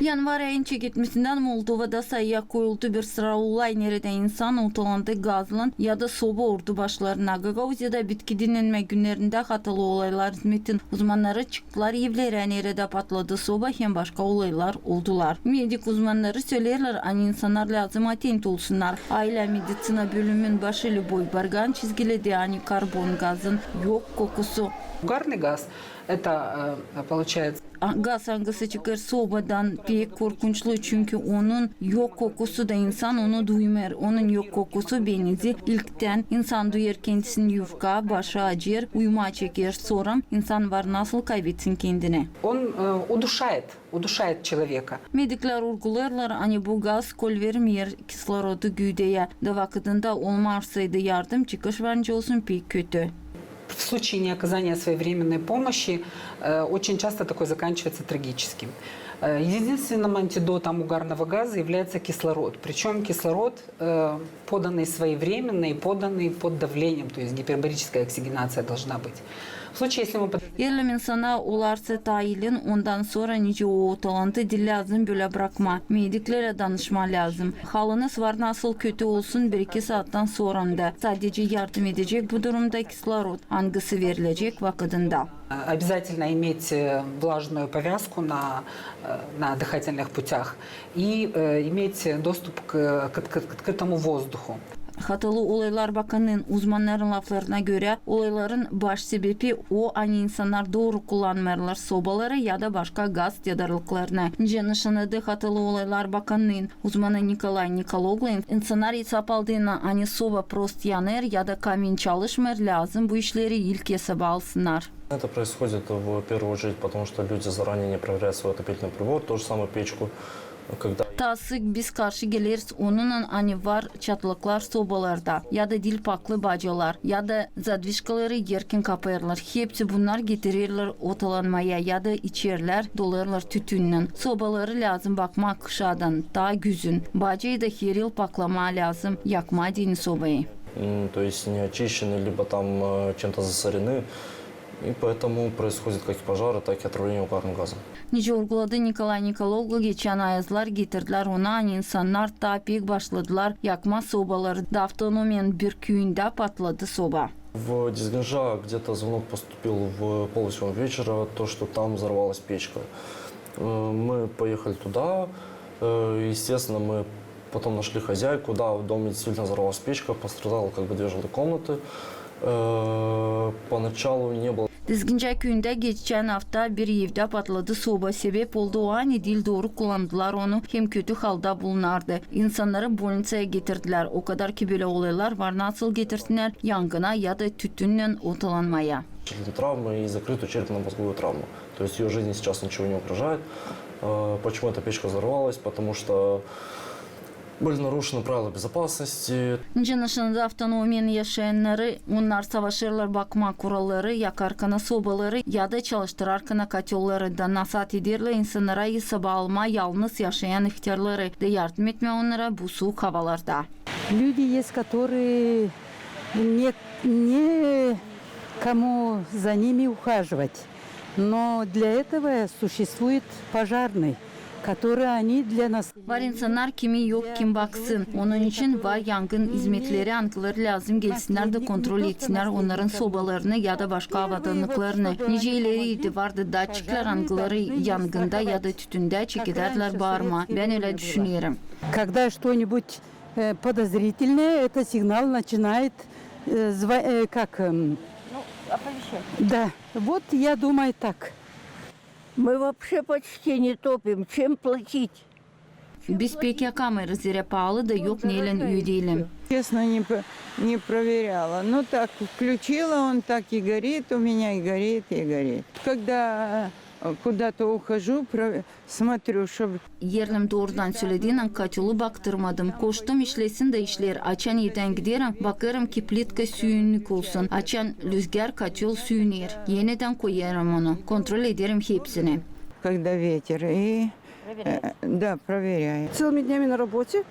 Yanvar ayın çekitmesinden Moldova'da sayıya koyuldu bir sıra olay nerede insan otolandı gazlan ya da soba ordu başlarına. Gagauziyada bitki dinlenme günlerinde hatalı olaylar hizmetin uzmanları çıktılar. Evlere nerede patladı soba hem başka olaylar oldular. Medik uzmanları söylerler an insanlar lazım atent olsunlar. Aile meditsina bölümün başı Любой Барган çizgiledi ani karbon gazın yok kokusu. Угарный газ – это получается. Gaz hangisi çıkar sobadan pek korkunçlu çünkü onun yok kokusu da insan onu duymer. Onun yok kokusu benizi ilkten insan duyar kendisini yufka, başı acır, uyuma çeker. Sonra insan var nasıl kaybetsin kendini. Он удушает человека. Medikler vurgularlar hani bu gaz kol vermiyor kislorodü güdeye. Da vakitinde olmazsaydı yardım çıkış bence olsun pek kötü. В случае неоказания своевременной помощи очень часто такое заканчивается трагическим. Единственным антидотом угарного газа является кислород. Причем кислород, поданный своевременно и поданный под давлением, то есть гипербарическая оксигенация должна быть. В случае, если мы... Yerlim insana olarsa tayilin ondan sonra nice o talantı dil lazım böyle bırakma. Mediklere danışma lazım. Halınız var nasıl kötü olsun 1-2 saatten sonra da sadece yardım edecek bu durumda kислород hangisi verilecek vakitinde. Обязательно иметь влажную повязку на дыхательных путях и иметь доступ к открытому воздуху. Hatalı Olaylar Bakanı'nın uzmanların laflarına göre olayların baş sebebi o an insanlar doğru kullanmıyorlar sobaları ya da başka gaz tedariklarını. Nişanladı Hatalı Olaylar Bakanı'nın uzmanı Nikolay Nikologlu insanlar hesap aldığına hani soba prost yanar ya da kamin çalışmıyor lazım bu işleri ilk hesaba alsınlar. Это происходит в первую очередь потому, что люди заранее не проверяют свой отопительный прибор, ту же самую печку. Tasık biz karşı geliriz onunla hani var çatlıklar sobalarda ya da dil paklı bacalar ya da zadvişkaları yerken kapayırlar. Hepsi bunlar getirirler otalanmaya ya da içerler dolarlar tütünle. Sobaları lazım bakmak kışadan daha güzün. Bacayı da her yıl paklama lazım yakma dini sobayı. То есть не очищены, либо там чем-то засорены. И поэтому происходят как пожары, так и отравление угарным газом. Nice vurguladı Nikolay Nikologlu geçen ayazlar getirdiler ona insanlar da pek başladılar yakma sobaları da avtonomiyanın bir köyünde patladı soba. В Дизгинжа где-то звонок поступил в полвосьмого вечера, то, что там взорвалась печка. Мы поехали туда, естественно, мы потом нашли хозяйку, да, в доме действительно взорвалась печка, пострадало как бы 2 жилые комнаты. Поначалу не было. Dizgince köyünde geçen hafta bir evde patladı soba sebep oldu o an dil doğru kullandılar onu hem kötü halda bulunardı. İnsanları больницaya getirdiler. O kadar ki böyle olaylar var nasıl getirdiler yangına ya da tütünle otalanmaya. Травмы и закрытую черепно-мозговую травму. То есть ее жизни сейчас ничего не угрожает. Почему эта печка взорвалась? Потому что были нарушены правила безопасности. Nişanlı'da avtonomiyen yaşayanları onlar savaşırlar bakma kuralları yakarkana sobaları ya da çalıştırarkana katyolları da nasat ederler insanlara hesaba alma yalnız yaşayan ihtiyarları da yardım etme onlara bu soğuk havalarda. Люди есть, которые не кому за ними ухаживать. Но для этого существует пожарный. Var insanlar kimi yok kim baksın. Onun için var yangın hizmetleri ankıları lazım gelsinler de kontrol etsinler onların sobalarını ya da başka avadanlıklarını. Nice ileriydi vardı datçikler ankıları yangında ya da tütünde çekiderler bağırma. Ben öyle düşünüyorum. Когда что-нибудь подозрительное, это сигнал начинает оповещать. Да, вот я думаю так. Мы вообще почти не топим. Чем платить? Biz pek yakamıyoruz yere pahalı da yok neyle üye değilim. Честно, не проверяла. Ну так, включила, он так и горит, у меня и горит, и горит. Когда куда-то ухожу, смотрю, чтобы... Yerlim doğrudan söylediğinden kaç yolu baktırmadım. Koştum işlesin de işler. Açan evden giderim. Bakarım ki plitka suyunluk olsun. Açan rüzgar kaç yol suyunur. Yeniden koyarım onu. Kontrol ederim hepsini. Когда ветер, и... Да, проверяю. Целыми днями на работе.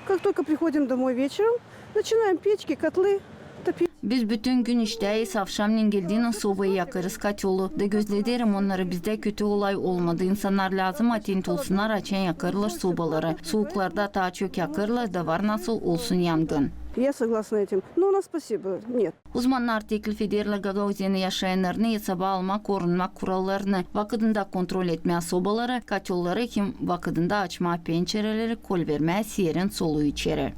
Как только приходим домой вечером, начинаем печки, котлы топить. Biz bütün gün işteyiz. Akşamleyin geldiğinde sobayı yakarız. Kaç yolu da gözlederim onları. Bizde kötü olay olmadı. İnsanlar lazım atent olsunlar. Açan yakarlar sobaları. Soğuklarda daha çok yakarlar da var nasıl olsun yangın. Я согласна этим. Но у нас спасибо, нет. Uzmanlar teklif ederler Gagauziyada yaşayanlarını hesaba almak, korunmak kurallarını, vakıdında kontrol etmeye sobaları, kaç yolları kim vakıdında açma pencereleri, kol vermeye siyerin soluğu içeri.